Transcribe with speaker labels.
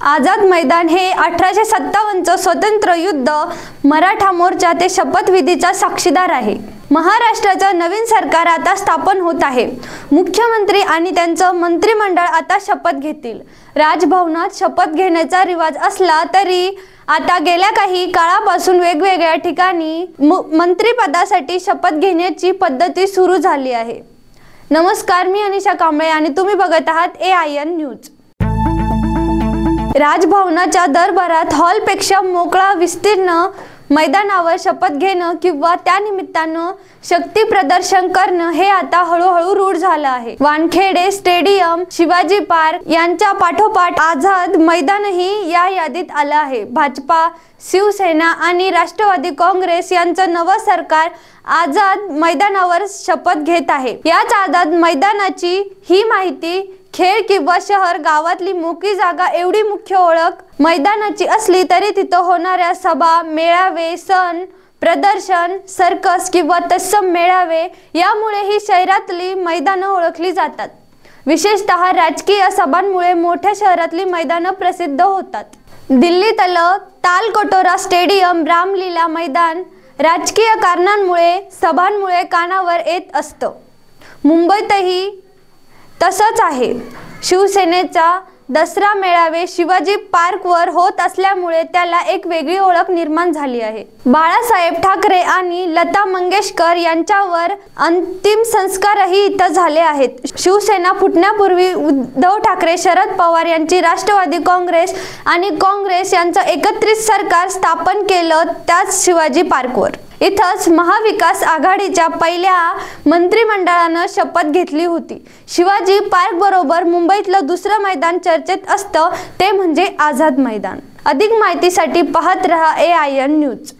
Speaker 1: आझाद मैदान हे 1857चं स्वतंत्र युद्ध मराठा मोर्चा ते शपथविधीचा साक्षीदार आहे। महाराष्ट्राचं नवीन सरकार आता स्थापन होत आहे। मुख्यमंत्री आणि त्यांचं मंत्रिमंडळ आता शपथ घेतील। राजभवनात शपथ घेण्याचा रिवाज असला तरी आता गेल्या काही काळापासून वेगवेगळ्या ठिकाणी मंत्रिपदासाठी शपथ घेण्याची पद्धती सुरू झाली आहे। नमस्कार, मी अनिशा कांबळे आणि तुम्ही बघत आहात AIN न्यूज। राजभवनाच्या दरबारात हॉलपेक्षा मोकळा विस्तीर्ण मैदानावर शपथ घेणं किंवा त्या निमित्तानं शक्ती प्रदर्शन करणं हे आता हळूहळू रूढ झालं आहे। वानखेडे स्टेडियम, शिवाजी पार्क यांच्या पाठोपाठ आझाद मैदानही या यादीत आलं आहे। भाजपा, शिवसेना आणि राष्ट्रवादी काँग्रेस यांचं नवं सरकार आझाद मैदानावर शपथ घेत आहे। याच आझाद मैदानाची ही माहिती खेळ किंवा शहर गावातली मोकळी जागा एवढी मुख्य ओळख मैदानाची असली तरी तिथं होणाऱ्या सभा, मेळावे, सण, प्रदर्शन, सर्कस किंवा तत्सम मेळावे यामुळे ही शहरातली मैदानं ओळखली जातात। विशेषतः राजकीय सभांमुळे मोठ्या शहरातली मैदानं प्रसिद्ध होतात। दिल्लीतलं तालकटोरा स्टेडियम, रामलीला मैदान राजकीय कारणांमुळे, सभांमुळे कानावर येत असतं। मुंबईतही तसंच आहे। शिवसेनेचा दसरा मेळावे शिवाजी पार्कवर होत असल्यामुळे त्याला एक वेगळी ओळख निर्माण झाली आहे। बाळासाहेब ठाकरे आणि लता मंगेशकर यांच्यावर अंतिम संस्कारही इथं झाले आहेत। शिवसेना फुटण्यापूर्वी उद्धव ठाकरे, शरद पवार यांची राष्ट्रवादी काँग्रेस आणि काँग्रेस यांचं एकत्रित सरकार स्थापन केलं त्याच शिवाजी पार्कवर। इथंच महाविकास आघाडीच्या पहिल्या मंत्रिमंडळानं शपथ घेतली होती। शिवाजी पार्क बरोबर मुंबईतलं दुसरं मैदान चर्चेत असतं ते म्हणजे आझाद मैदान। अधिक माहितीसाठी पाहत रहा AIN न्यूज।